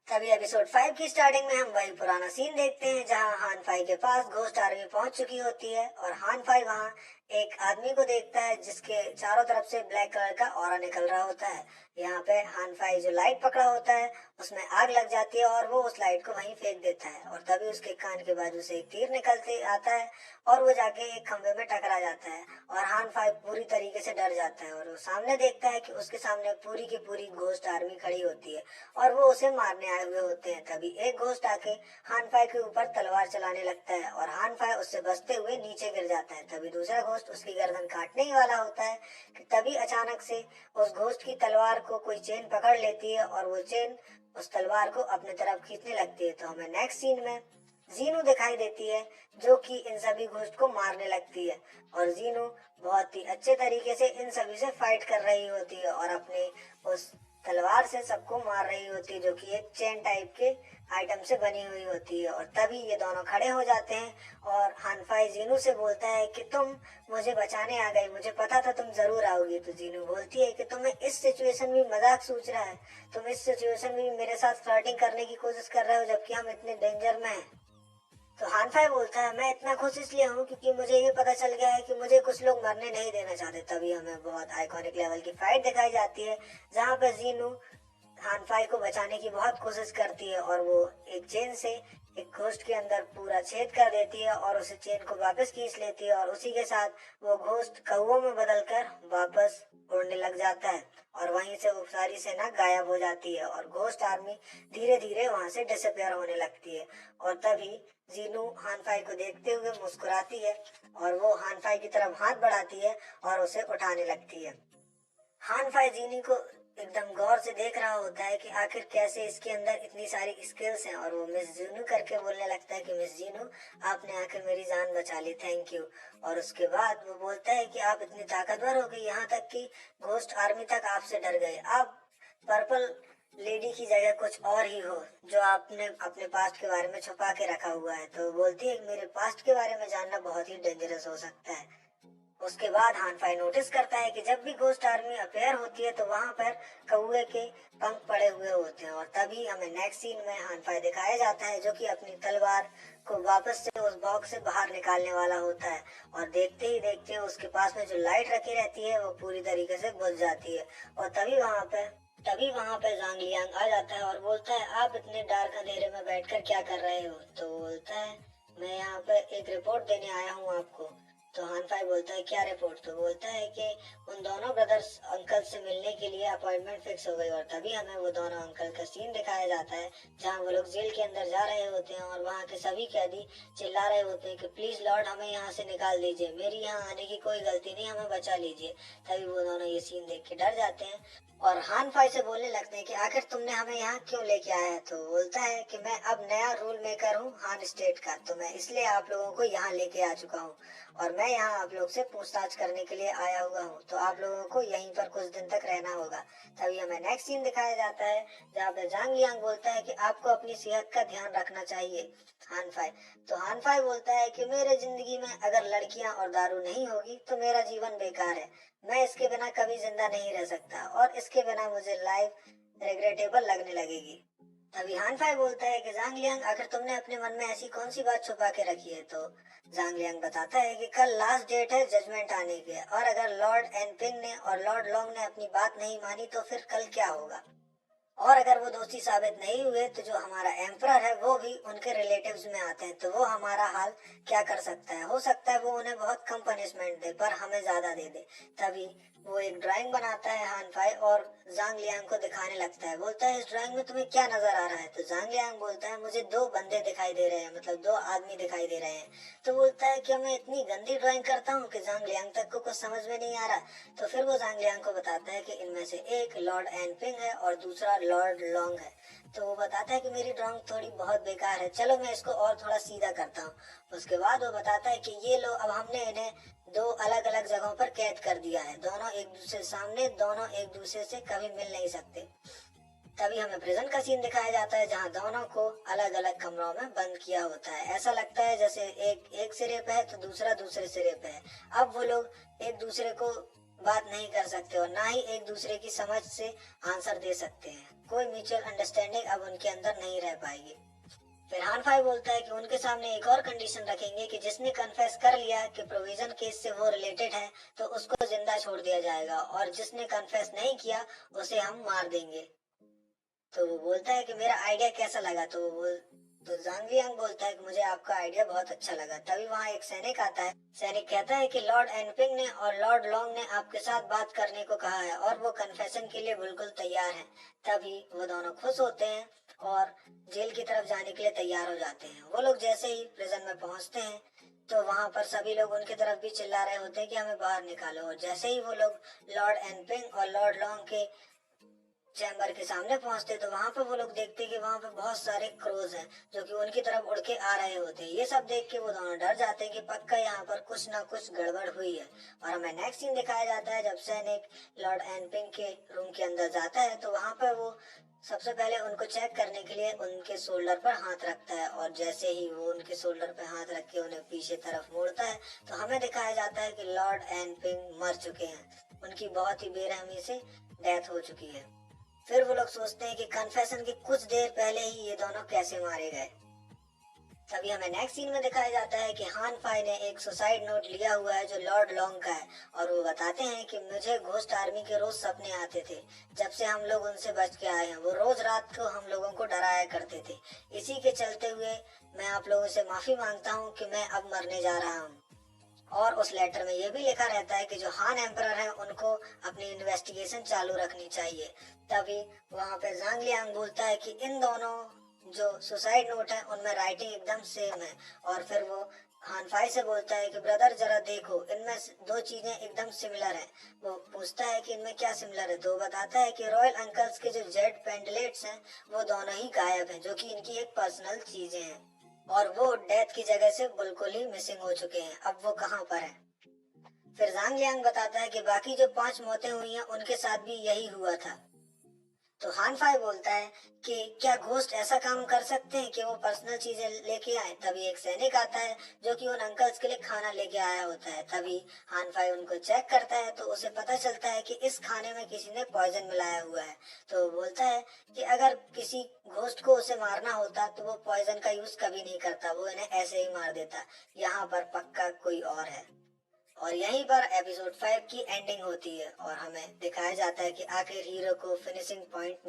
तभी एपिसोड 5 की स्टार्टिंग में हम वही पुराना सीन देखते हैं जहां हान फाई के पास घोस्ट आर्मी पहुंच चुकी होती है और हान फाई वहां एक आदमी को देखता है जिसके चारों तरफ से ब्लैक कलर का ऑरा निकल रहा होता है। यहाँ पे हान फाई जो लाइट पकड़ा होता है उसमें आग लग जाती है और वो उस लाइट को वहीं फेंक देता है और तभी उसके कान के बाजू से एक तीर निकलते आता है और वो जाके एक खंबे में टकरा जाता है और हान फाई पूरी तरीके से डर जाता है और वो सामने देखता है कि उसके सामने पूरी की पूरी घोस्ट आर्मी खड़ी होती है और वो उसे मारने आए हुए होते हैं। तभी एक घोस्ट आके हान फाई के ऊपर तलवार चलाने लगता है और हान फाई उससे बचते हुए नीचे गिर जाता है। तभी दूसरा घोस्ट उसकी गर्दन काटने ही वाला होता है कि तभी अचानक से उस घोस्ट की तलवार को कोई चेन पकड़ लेती है और वो चेन उस तलवार को अपने तरफ खींचने लगती है। तो हमें नेक्स्ट सीन में जीनू दिखाई देती है जो कि इन सभी घोस्ट को मारने लगती है और जीनू बहुत ही अच्छे तरीके से इन सभी से फाइट कर रही होती है और अपने उस तलवार से सबको मार रही होती है जो कि एक चेन टाइप के आइटम से बनी हुई होती है। और तभी ये दोनों खड़े हो जाते हैं और हानफाई जीनू से बोलता है कि तुम मुझे बचाने आ गई, मुझे पता था तुम जरूर आओगी। तो जीनू बोलती है कि तुम्हें इस सिचुएशन में मजाक सोच रहा है, तुम इस सिचुएशन में मेरे साथ फ्लर्टिंग करने की कोशिश कर रहे हो जबकि हम इतने डेंजर में हैं। तो हानफाई बोलता है मैं इतना खुश इसलिए हूँ क्योंकि मुझे ये पता चल गया है कि मुझे कुछ लोग मरने नहीं देना चाहते। तभी हमें बहुत आइकॉनिक लेवल की फाइट दिखाई जाती है जहाँ पे जीनू हानफाई को बचाने की बहुत कोशिश करती है और वो एक चेन से एक घोस्ट के अंदर पूरा छेद कर देती है और उस चेन को वापस खींच लेती है और उसी के साथ वो घोस्ट कौवों में बदलकर वापस उड़ने लग जाता है और वहीं से वो सारी सेना गायब हो जाती है और घोस्ट आर्मी धीरे धीरे वहां से डिसअपियर होने लगती है। और तभी जीनू हानफाई को देखते हुए मुस्कुराती है और वो हानफाई की तरफ हाथ बढ़ाती है और उसे उठाने लगती है। हानफाई जीनी को एकदम गौर से देख रहा होता है कि आखिर कैसे इसके अंदर इतनी सारी स्किल्स हैं और वो मिस जीनू करके बोलने लगता है कि मिस जीनू आपने आखिर मेरी जान बचा ली, थैंक यू। और उसके बाद वो बोलता है कि आप इतनी ताकतवर हो गई यहाँ तक कि घोस्ट आर्मी तक आपसे डर गए, आप पर्पल लेडी की जगह कुछ और ही हो जो आपने अपने पास्ट के बारे में छुपा के रखा हुआ है। तो बोलती है मेरे पास्ट के बारे में जानना बहुत ही डेंजरस हो सकता है। उसके बाद हानफाई नोटिस करता है कि जब भी घोस्ट आर्मी अपेयर होती है तो वहां पर कौवे के पंख पड़े हुए होते हैं। और तभी हमें नेक्स्ट सीन में हानफाई दिखाया जाता है जो कि अपनी तलवार को वापस से उस बॉक्स से बाहर निकालने वाला होता है और देखते ही देखते उसके पास में जो लाइट रखी रहती है वो पूरी तरीके से बुझ जाती है। और तभी वहां पे जांग लियांग आ जाता है और बोलता है आप इतने डार्क अंधेरे में बैठकर क्या कर रहे हो। तो बोलता है मैं यहाँ पे एक रिपोर्ट देने आया हूँ आपको। तो हानफाई बोलता है क्या रिपोर्ट। तो बोलता है कि उन दोनों ब्रदर्स अंकल से मिलने के लिए अपॉइंटमेंट फिक्स हो गई। और तभी हमें वो दोनों अंकल का सीन दिखाया जाता है जहाँ वो लोग जेल के अंदर जा रहे होते हैं और वहाँ के सभी कैदी चिल्ला रहे होते हैं कि प्लीज लॉर्ड हमें यहाँ से निकाल दीजिए, मेरी यहाँ आने की कोई गलती नहीं, हमें बचा लीजिए। तभी वो दोनों ये सीन देख के डर जाते हैं और हानफाई से बोलने लगते हैं कि आखिर तुमने हमें यहाँ क्यों लेके आया है। तो बोलता है कि मैं अब नया रूल मेकर हूँ हान स्टेट का, तो मैं इसलिए आप लोगों को यहाँ लेके आ चुका हूँ और मैं यहाँ आप लोग से पूछताछ करने के लिए आया हुआ हूँ, तो आप लोगों को यहीं पर कुछ दिन तक रहना होगा। तभी हमें नेक्स्ट सीन दिखाया जाता है जहाँ पे जांग लियांग बोलता है कि आपको अपनी सेहत का ध्यान रखना चाहिए हानफाई। तो हानफाई बोलता है कि मेरे जिंदगी में अगर लड़कियां और दारू नहीं होगी तो मेरा जीवन बेकार है, मैं इसके बिना कभी जिंदा नहीं रह सकता और इसके बिना मुझे लाइफ रिग्रेटेबल लगने लगेगी। तभी हानफाई बोलता है कि जांग लियांग आखिर तुमने अपने मन में ऐसी कौन सी बात छुपा के रखी है। तो जांग लियांग बताता है कि कल लास्ट डेट है जजमेंट आने की और अगर लॉर्ड एनपिंग ने और लॉर्ड लॉन्ग ने अपनी बात नहीं मानी तो फिर कल क्या होगा, और अगर वो दोषी साबित नहीं हुए तो जो हमारा एम्परर है वो भी उनके रिलेटिव्स में आते हैं, तो वो हमारा हाल क्या कर सकता है। हो सकता है वो उन्हें बहुत कम पनिशमेंट दे पर हमें ज्यादा दे दे। तभी वो एक ड्राइंग बनाता है हानफाई और जांग लियांग को दिखाने लगता है। बोलता है इस ड्राइंग में तुम्हें क्या नजर आ रहा है। तो जांग लियांग बोलता है मुझे दो बंदे दिखाई दे रहे हैं, मतलब दो आदमी दिखाई दे रहे हैं। तो बोलता है कि मैं इतनी गंदी ड्राइंग करता हूँ कि जांग लियांग तक को कुछ समझ में नहीं आ रहा। तो फिर वो जांग लियांग को बताता है कि इनमें से एक लॉर्ड एनपिंग है और दूसरा लॉर्ड लॉन्ग है। तो वो बताता है कि मेरी ड्राइंग थोड़ी बहुत बेकार है, चलो मैं इसको और थोड़ा सीधा करता हूँ। उसके बाद वो बताता है कि ये लो अब हमने इन्हें दो अलग अलग जगहों पर कैद कर दिया है, दोनों एक दूसरे सामने, दोनों एक दूसरे से कभी मिल नहीं सकते। तभी हमें प्रिजन का सीन दिखाया जाता है जहाँ दोनों को अलग अलग कमरों में बंद किया होता है। ऐसा लगता है जैसे एक सिरे पे है तो दूसरा दूसरे सिरे पे है। अब वो लोग एक दूसरे को बात नहीं कर सकते और ना ही एक दूसरे की समझ से आंसर दे सकते हैं। कोई म्यूचुअल अंडरस्टैंडिंग अब उनके अंदर नहीं रह पाएगी। फिर हान फाई बोलता है कि उनके सामने एक और कंडीशन रखेंगे कि जिसने कन्फेस कर लिया कि प्रोविजन केस से वो रिलेटेड है तो उसको जिंदा छोड़ दिया जाएगा, और जिसने कन्फेस नहीं किया उसे हम मार देंगे। तो वो बोलता है कि मेरा आइडिया कैसा लगा, तो जांग लियांग बोलता है कि मुझे आपका आइडिया बहुत अच्छा लगा। तभी वहाँ एक सैनिक आता है। सैनिक कहता है कि लॉर्ड एनपिंग ने और लॉर्ड लॉन्ग ने आपके साथ बात करने को कहा है और वो कन्फेशन के लिए बिल्कुल तैयार हैं। तभी वो दोनों खुश होते हैं और जेल की तरफ जाने के लिए तैयार हो जाते हैं। वो लोग जैसे ही प्रिजन में पहुंचते हैं तो वहां पर सभी लोग उनकी तरफ भी चिल्ला रहे होते हैं कि हमें बाहर निकालो, और जैसे ही वो लोग लॉर्ड एनपिंग और लॉर्ड लॉन्ग के चैम्बर के सामने पहुंचते तो वहां पे वो लोग देखते कि वहां पे बहुत सारे क्रोज हैं जो कि उनकी तरफ उड़ के आ रहे होते हैं। ये सब देख के वो दोनों डर जाते हैं कि पक्का यहाँ पर कुछ ना कुछ गड़बड़ हुई है। और हमें नेक्स्ट सीन दिखाया जाता है जब सैनिक लॉर्ड एनपिंग के रूम के अंदर जाता है तो वहां पर वो सबसे पहले उनको चेक करने के लिए उनके शोल्डर पर हाथ रखता है, और जैसे ही वो उनके शोल्डर पर हाथ रख के उन्हें पीछे तरफ मोड़ता है तो हमें दिखाया जाता है कि लॉर्ड एनपिंग मर चुके हैं। उनकी बहुत ही बेरहमी से डेथ हो चुकी है। फिर वो लोग सोचते हैं कि कन्फेशन के कुछ देर पहले ही ये दोनों कैसे मारे गए। तभी हमें नेक्स्ट सीन में दिखाया जाता है कि हान फाई ने एक सुसाइड नोट लिया हुआ है जो लॉर्ड लॉन्ग का है, और वो बताते हैं कि मुझे घोस्ट आर्मी के रोज सपने आते थे। जब से हम लोग उनसे बच के आए हैं वो रोज रात को हम लोगों को डराया करते थे। इसी के चलते हुए मैं आप लोगों से माफी मांगता हूँ कि मैं अब मरने जा रहा हूँ। और उस लेटर में ये भी लिखा रहता है कि जो हान एम्परर है उनको अपनी इन्वेस्टिगेशन चालू रखनी चाहिए। तभी वहां पे जांग लियांग बोलता है कि इन दोनों जो सुसाइड नोट है उनमें राइटिंग एकदम सेम है। और फिर वो हान फाई से बोलता है कि ब्रदर जरा देखो इनमें दो चीजें एकदम सिमिलर हैं। वो पूछता है कि इनमें क्या सिमिलर है, तो वो बताता है कि रॉयल अंकल्स के जो जेड पेंडलेट्स हैं वो दोनों ही गायब हैं, जो कि इनकी एक पर्सनल चीजें हैं, और वो डेथ की जगह से बिल्कुल ही मिसिंग हो चुके हैं। अब वो कहाँ पर है। फिर जांग लियांग बताता है कि बाकी जो 5 मौतें हुई हैं उनके साथ भी यही हुआ था। तो हान फाई बोलता है कि क्या घोस्ट ऐसा काम कर सकते हैं कि वो पर्सनल चीजें लेके आए। तभी एक सैनिक आता है जो कि उन अंकल्स के लिए खाना लेके आया होता है। तभी हान फाई उनको चेक करता है तो उसे पता चलता है कि इस खाने में किसी ने पॉइजन मिलाया हुआ है। तो वो बोलता है कि अगर किसी घोस्ट को उसे मारना होता तो वो पॉइजन का यूज कभी नहीं करता, वो इन्हें ऐसे ही मार देता। यहाँ पर पक्का कोई और है। और यहीं पर एपिसोड 5 की एंडिंग होती है और हमें दिखाया जाता है कि आखिर हीरो को फिनिशिंग पॉइंट